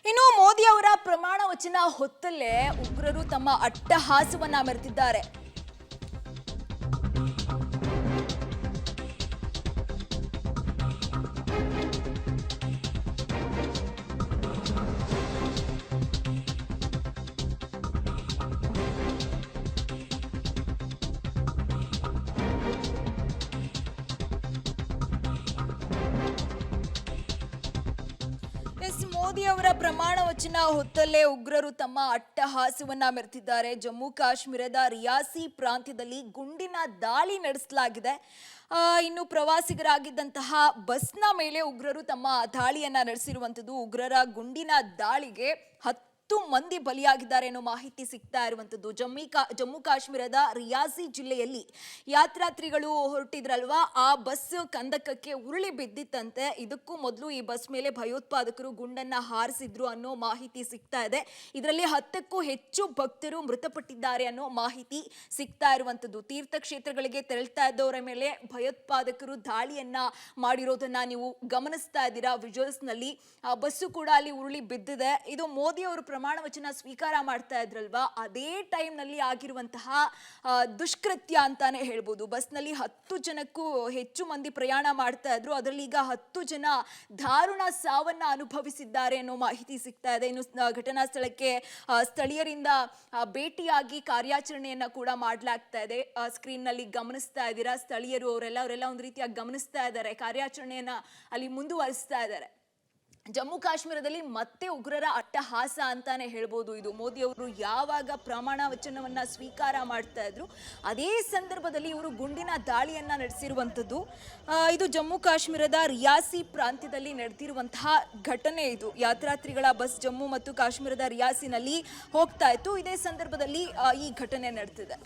ಇನ್ನು ಮೋದಿ ಅವರ ಪ್ರಮಾಣ ವಚನ ಹೊತ್ತಲ್ಲೇ ಉಗ್ರರು ತಮ್ಮ ಅಟ್ಟಹಾಸವನ್ನ ಮೆರೆದಿದ್ದಾರೆ. ಮೋದಿ ಅವರ ಪ್ರಮಾಣ ವಚನ ಹೊತ್ತಲ್ಲೇ ಉಗ್ರರು ತಮ್ಮ ಅಟ್ಟಹಾಸವನ್ನ ಮೆರೆದಿದ್ದಾರೆ. ಜಮ್ಮು ಕಾಶ್ಮೀರದ ರಿಯಾಸಿ ಪ್ರಾಂತ್ಯದಲ್ಲಿ ಗುಂಡಿನ ದಾಳಿ ನಡೆಸಲಾಗಿದೆ. ಇನ್ನು ಪ್ರವಾಸಿಗರಾಗಿದ್ದಂತಹ ಬಸ್ನ ಮೇಲೆ ಉಗ್ರರು ತಮ್ಮ ದಾಳಿಯನ್ನ ನಡೆಸಿರುವಂತದ್ದು. ಉಗ್ರರ ಗುಂಡಿನ ದಾಳಿಗೆ 10 ಮಂದಿ ಬಲಿಯಾಗಿದ್ದಾರೆ ಅನ್ನೋ ಮಾಹಿತಿ ಸಿಗ್ತಾ ಇರುವಂತದ್ದು. ಜಮ್ಮು ಕಾಶ್ಮೀರದ ರಿಯಾಸಿ ಜಿಲ್ಲೆಯಲ್ಲಿ ಯಾತ್ರಾರ್ಥಿಗಳು ಹೊರಟಿದ್ರಲ್ವಾ, ಆ ಬಸ್ ಕಂದಕಕ್ಕೆ ಉರುಳಿ ಬಿದ್ದಿತ್ತಂತೆ. ಇದಕ್ಕೂ ಮೊದಲು ಈ ಬಸ್ ಮೇಲೆ ಭಯೋತ್ಪಾದಕರು ಗುಂಡನ್ನ ಹಾರಿಸಿದ್ರು ಅನ್ನೋ ಮಾಹಿತಿ ಸಿಗ್ತಾ ಇದೆ. ಇದರಲ್ಲಿ 10ಕ್ಕೂ ಹೆಚ್ಚು ಭಕ್ತರು ಮೃತಪಟ್ಟಿದ್ದಾರೆ ಅನ್ನೋ ಮಾಹಿತಿ ಸಿಗ್ತಾ ಇರುವಂತದ್ದು. ತೀರ್ಥಕ್ಷೇತ್ರಗಳಿಗೆ ತೆರಳ್ತಾ ಇದ್ದವರ ಮೇಲೆ ಭಯೋತ್ಪಾದಕರು ದಾಳಿಯನ್ನ ಮಾಡಿರೋದನ್ನ ನೀವು ಗಮನಿಸ್ತಾ ಇದ್ದೀರಾ ವಿಜುವಲ್ಸ್ ನಲ್ಲಿ. ಆ ಬಸ್ಸು ಕೂಡ ಅಲ್ಲಿ ಉರುಳಿ ಬಿದ್ದಿದೆ. ಇದು ಮೋದಿ ಅವರು ಪ್ರಮಾಣ ವಚನ ಸ್ವೀಕಾರ ಮಾಡ್ತಾ ಇದ್ರಲ್ವಾ, ಅದೇ ಟೈಮ್ ನಲ್ಲಿ ಆಗಿರುವಂತಹ ದುಷ್ಕೃತ್ಯ ಅಂತಾನೆ ಹೇಳ್ಬೋದು. ಬಸ್ನಲ್ಲಿ 10 ಜನಕ್ಕೂ ಹೆಚ್ಚು ಮಂದಿ ಪ್ರಯಾಣ ಮಾಡ್ತಾ ಇದ್ರು. ಅದರಲ್ಲಿ ಈಗ 10 ಜನ ದಾರುಣ ಸಾವನ್ನ ಅನುಭವಿಸಿದ್ದಾರೆ ಅನ್ನೋ ಮಾಹಿತಿ ಸಿಗ್ತಾ ಇದೆ. ಇನ್ನು ಘಟನಾ ಸ್ಥಳಕ್ಕೆ ಸ್ಥಳೀಯರಿಂದ ಭೇಟಿಯಾಗಿ ಕಾರ್ಯಾಚರಣೆಯನ್ನ ಕೂಡ ಮಾಡಲಾಗ್ತಾ ಇದೆ. ಸ್ಕ್ರೀನ್ ನಲ್ಲಿ ಗಮನಿಸ್ತಾ ಇದ್ದೀರಾ, ಸ್ಥಳೀಯರು ಅವರೆಲ್ಲ ಒಂದು ರೀತಿಯಾಗಿ ಗಮನಿಸ್ತಾ ಇದ್ದಾರೆ, ಕಾರ್ಯಾಚರಣೆಯನ್ನ ಅಲ್ಲಿ ಮುಂದುವರಿಸ್ತಾ ಇದ್ದಾರೆ. ಜಮ್ಮು ಕಾಶ್ಮೀರದಲ್ಲಿ ಮತ್ತೆ ಉಗ್ರರ ಅಟ್ಟಹಾಸ ಅಂತಾನೆ ಹೇಳ್ಬೋದು. ಇದು ಮೋದಿ ಅವರು ಯಾವಾಗ ಪ್ರಮಾಣ ವಚನವನ್ನ ಸ್ವೀಕಾರ ಮಾಡ್ತಾ ಇದ್ರು ಅದೇ ಸಂದರ್ಭದಲ್ಲಿ ಇವರು ಗುಂಡಿನ ದಾಳಿಯನ್ನ ನಡೆಸಿರುವಂಥದ್ದು. ಇದು ಜಮ್ಮು ಕಾಶ್ಮೀರದ ರಿಯಾಸಿ ಪ್ರಾಂತ್ಯದಲ್ಲಿ ನಡೆದಿರುವಂತಹ ಘಟನೆ. ಇದು ಯಾತ್ರಾರ್ಥಿಗಳ ಬಸ್ ಜಮ್ಮು ಮತ್ತು ಕಾಶ್ಮೀರದ ರಿಯಾಸಿನಲ್ಲಿ ಹೋಗ್ತಾ ಇತ್ತು. ಇದೇ ಸಂದರ್ಭದಲ್ಲಿ ಈ ಘಟನೆ ನಡೆದಿದೆ.